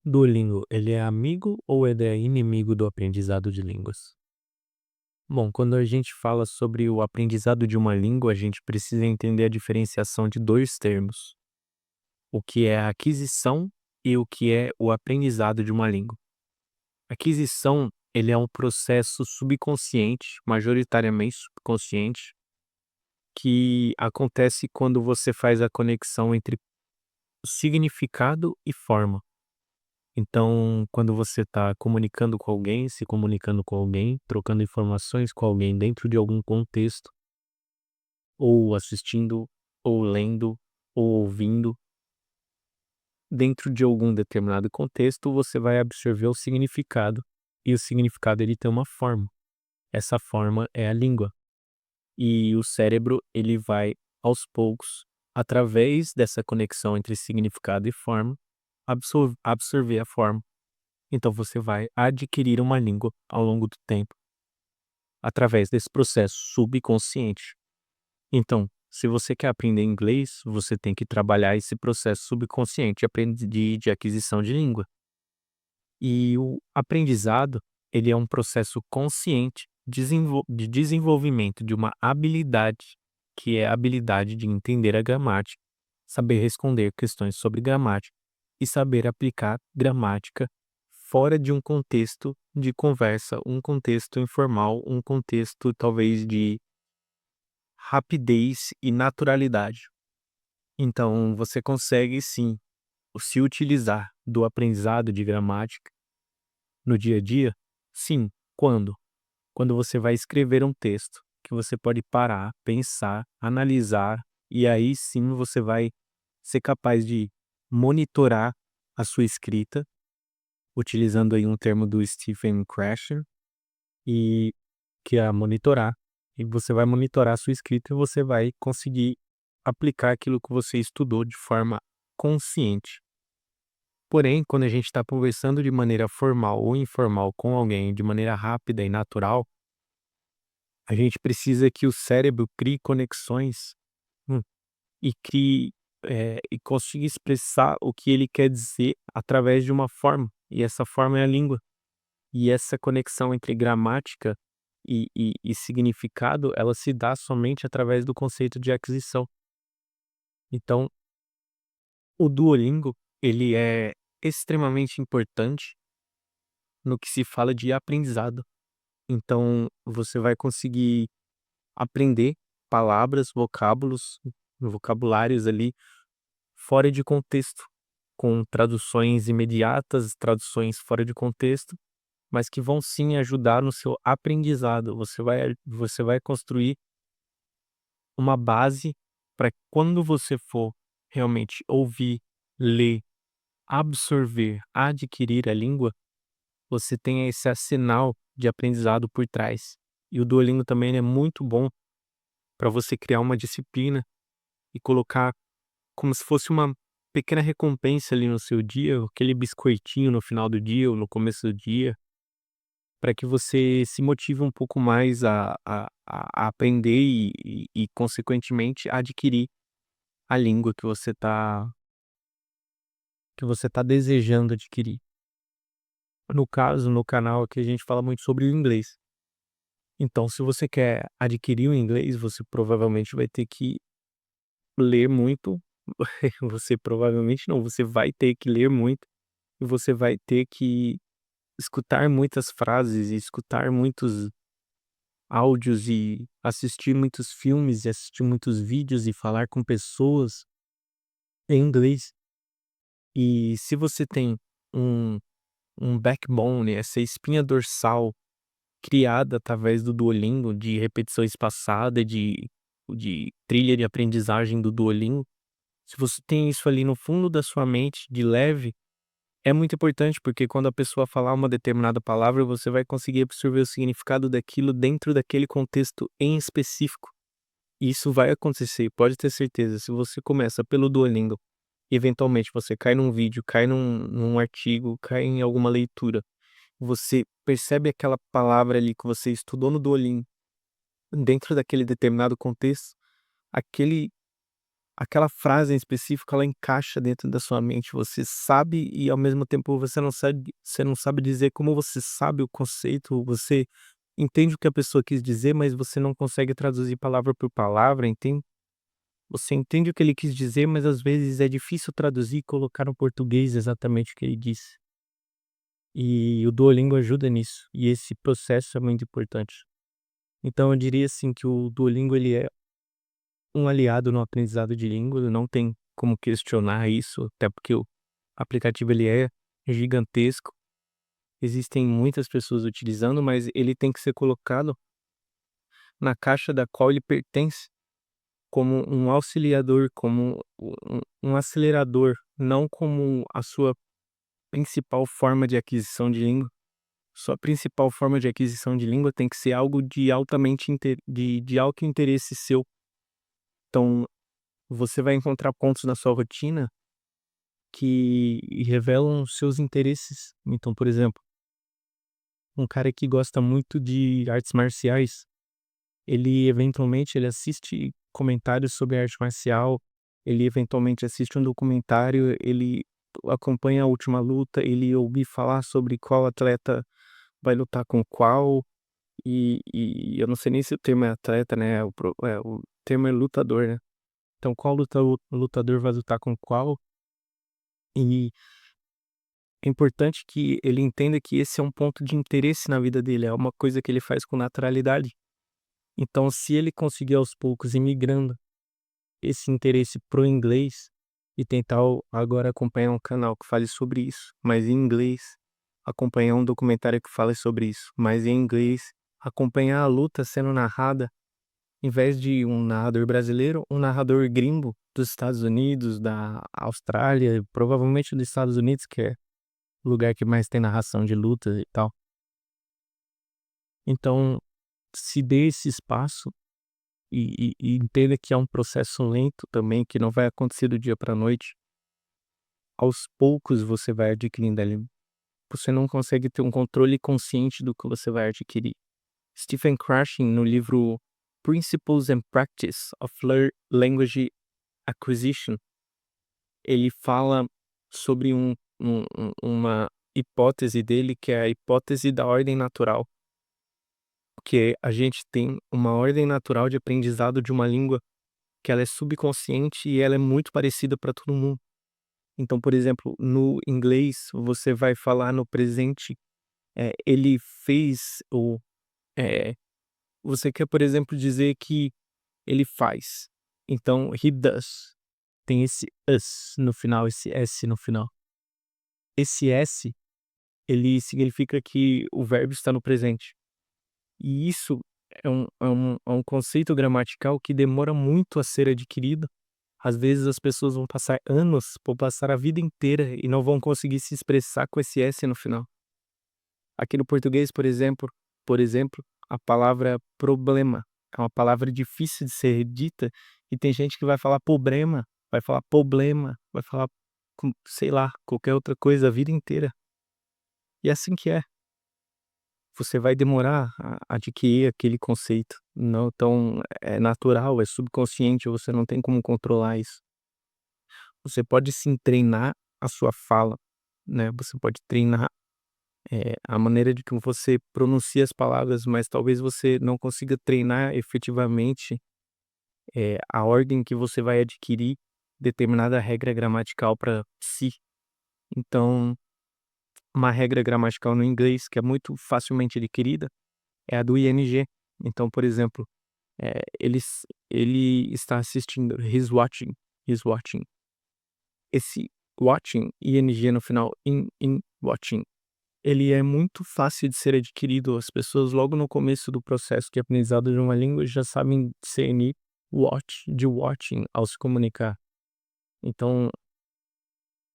Duolingo, ele é amigo ou ele é inimigo do aprendizado de línguas? Bom, quando a gente fala sobre o aprendizado de uma língua, a gente precisa entender a diferenciação de dois termos: o que é a aquisição e o que é o aprendizado de uma língua. Aquisição, ele é um processo subconsciente, majoritariamente subconsciente, que acontece quando você faz a conexão entre significado e forma. Então, quando você está comunicando com alguém, se comunicando com alguém, trocando informações com alguém dentro de algum contexto, ou assistindo, ou lendo, ou ouvindo, dentro de algum determinado contexto, você vai absorver o significado, e o significado ele tem uma forma. Essa forma é a língua. E o cérebro, ele vai aos poucos, através dessa conexão entre significado e forma, absorver a forma. Então você vai adquirir uma língua ao longo do tempo, através desse processo subconsciente. Então, se você quer aprender inglês, você tem que trabalhar esse processo subconsciente de aquisição de língua. E o aprendizado, ele é um processo consciente de desenvolvimento de uma habilidade, que é a habilidade de entender a gramática, saber responder questões sobre gramática e saber aplicar gramática fora de um contexto de conversa, um contexto informal, um contexto talvez de rapidez e naturalidade. Então, você consegue sim se utilizar do aprendizado de gramática no dia a dia? Sim. Quando? Quando você vai escrever um texto, que você pode parar, pensar, analisar, e aí sim você vai ser capaz de monitorar a sua escrita, utilizando aí um termo do Stephen Krasher, e que é monitorar. E você vai monitorar a sua escrita e você vai conseguir aplicar aquilo que você estudou de forma consciente. Porém, quando a gente está conversando de maneira formal ou informal com alguém de maneira rápida e natural, a gente precisa que o cérebro crie conexões, hum, e crie, e consiga expressar o que ele quer dizer através de uma forma, e essa forma é a língua. E essa conexão entre gramática e significado, ela se dá somente através do conceito de aquisição. Então, o Duolingo, ele é extremamente importante no que se fala de aprendizado. Então, você vai conseguir aprender palavras, vocabulários ali fora de contexto, com traduções imediatas, traduções fora de contexto, mas que vão sim ajudar no seu aprendizado. Você vai construir uma base para quando você for realmente ouvir, ler, absorver, adquirir a língua, você tenha esse arsenal de aprendizado por trás. E o Duolingo também ele é muito bom para você criar uma disciplina e colocar como se fosse uma pequena recompensa ali no seu dia, aquele biscoitinho no final do dia ou no começo do dia, para que você se motive um pouco mais a aprender e consequentemente adquirir a língua que você tá desejando adquirir. No caso, no canal aqui a gente fala muito sobre o inglês. Então, se você quer adquirir o inglês, você provavelmente vai ter que ler muito. Você provavelmente não, você vai ter que ler muito e você vai ter que escutar muitas frases e escutar muitos áudios e assistir muitos filmes e assistir muitos vídeos e falar com pessoas em inglês. E se você tem um backbone, essa espinha dorsal criada através do Duolingo, de repetição espaçada, de trilha de aprendizagem do Duolingo, se você tem isso ali no fundo da sua mente, de leve, é muito importante, porque quando a pessoa falar uma determinada palavra, você vai conseguir absorver o significado daquilo dentro daquele contexto em específico. E isso vai acontecer, pode ter certeza. Se você começa pelo Duolingo, eventualmente você cai num vídeo, cai num artigo, cai em alguma leitura, você percebe aquela palavra ali que você estudou no Duolingo, dentro daquele determinado contexto, aquele aquela frase em específico, ela encaixa dentro da sua mente, você sabe e ao mesmo tempo você não sabe dizer como você sabe o conceito, você entende o que a pessoa quis dizer, mas você não consegue traduzir palavra por palavra, entende? Você entende o que ele quis dizer, mas às vezes é difícil traduzir e colocar no português exatamente o que ele disse. E o Duolingo ajuda nisso, e esse processo é muito importante. Então eu diria assim que o Duolingo ele é um aliado no aprendizado de língua, não tem como questionar isso, até porque o aplicativo ele é gigantesco, existem muitas pessoas utilizando, mas ele tem que ser colocado na caixa da qual ele pertence, como um auxiliador, como um acelerador, não como a sua principal forma de aquisição de língua. Sua principal forma de aquisição de língua tem que ser algo de altamente de alto interesse seu. Então, você vai encontrar pontos na sua rotina que revelam seus interesses. Então, por exemplo, um cara que gosta muito de artes marciais, ele eventualmente ele assiste comentários sobre arte marcial, ele eventualmente assiste um documentário, ele acompanha a última luta, ele ouve falar sobre qual atleta vai lutar com qual, e eu não sei nem se o termo é atleta, né, o termo é lutador, né. Então qual lutador vai lutar com qual, e é importante que ele entenda que esse é um ponto de interesse na vida dele, é uma coisa que ele faz com naturalidade. Então se ele conseguir aos poucos ir migrando esse interesse pro inglês e tentar agora acompanhar um canal que fale sobre isso, mas em inglês, acompanhar um documentário que fale sobre isso, mas em inglês, acompanhar a luta sendo narrada, em vez de um narrador brasileiro, um narrador gringo dos Estados Unidos, da Austrália, provavelmente dos Estados Unidos, que é o lugar que mais tem narração de luta e tal. Então, se dê esse espaço e entenda que é um processo lento também, que não vai acontecer do dia para noite. Aos poucos você vai adquirindo ali. Você não consegue ter um controle consciente do que você vai adquirir. Stephen Krashen, no livro Principles and Practice of Language Acquisition, ele fala sobre uma hipótese dele, que é a hipótese da ordem natural, que a gente tem uma ordem natural de aprendizado de uma língua que ela é subconsciente e ela é muito parecida para todo mundo. Então, por exemplo, no inglês, você vai falar no presente, ele fez, ou eh, você quer, por exemplo, dizer que ele faz. Então, he does. Tem esse us no final, esse s no final. Esse s, ele significa que o verbo está no presente. E isso é um conceito gramatical que demora muito a ser adquirido. Às vezes as pessoas vão passar anos, vão passar a vida inteira e não vão conseguir se expressar com esse S no final. Aqui no português, por exemplo, a palavra problema é uma palavra difícil de ser dita e tem gente que vai falar problema, vai falar com, sei lá, qualquer outra coisa a vida inteira. E é assim que é. Você vai demorar a adquirir aquele conceito. Não, então é natural, é subconsciente, você não tem como controlar isso. Você pode sim treinar a sua fala, né, você pode treinar, a maneira de que você pronuncia as palavras, mas talvez você não consiga treinar efetivamente, a ordem que você vai adquirir determinada regra gramatical para si. Então, uma regra gramatical no inglês que é muito facilmente adquirida é a do ing. Então, por exemplo, ele está assistindo, he's watching. Esse watching, ing no final, in watching, ele é muito fácil de ser adquirido. As pessoas logo no começo do processo de aprendizado de uma língua já sabem discernir de watching ao se comunicar. Então,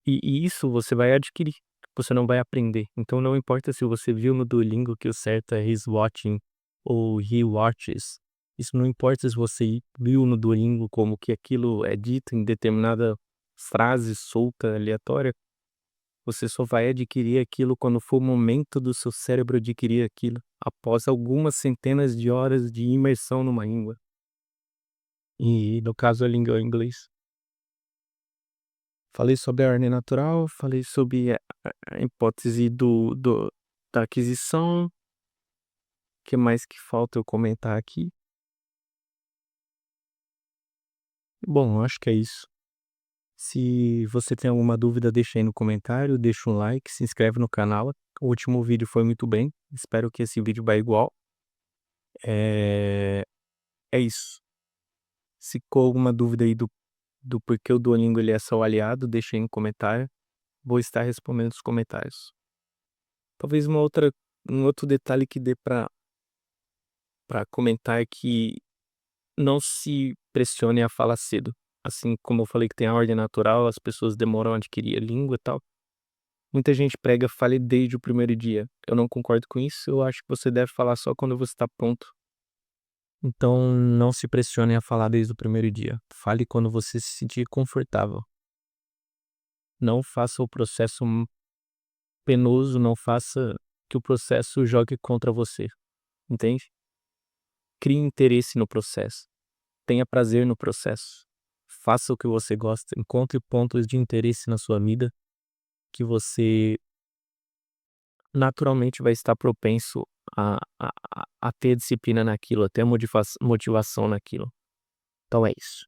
e isso você vai adquirir, você não vai aprender. Então não importa se você viu no Duolingo que o certo é he's watching ou he watches. Isso não importa se você viu no Duolingo como que aquilo é dito em determinada frase solta, aleatória. Você só vai adquirir aquilo quando for o momento do seu cérebro adquirir aquilo, após algumas centenas de horas de imersão numa língua. E no caso a língua é o inglês. Falei sobre a ordem natural, falei sobre a hipótese da aquisição. Que mais que falta eu comentar aqui? Bom, eu acho que é isso. Se você tem alguma dúvida, deixa aí no comentário, deixa um like, se inscreve no canal. O último vídeo foi muito bem, espero que esse vídeo vá igual. É, é isso. Se ficou alguma dúvida aí do porquê o Duolingo ele é seu aliado, deixa aí no comentário. Vou estar respondendo os comentários. Talvez um outro detalhe que dê para comentar é que não se pressione a falar cedo. Assim como eu falei que tem a ordem natural, as pessoas demoram a adquirir a língua e tal. Muita gente prega fale desde o primeiro dia. Eu não concordo com isso, eu acho que você deve falar só quando você está pronto. Então não se pressione a falar desde o primeiro dia. Fale quando você se sentir confortável. Não faça o processo penoso, não faça que o processo jogue contra você, entende? Crie interesse no processo, tenha prazer no processo, faça o que você gosta, encontre pontos de interesse na sua vida que você naturalmente vai estar propenso a ter disciplina naquilo, a ter motivação naquilo. Então é isso.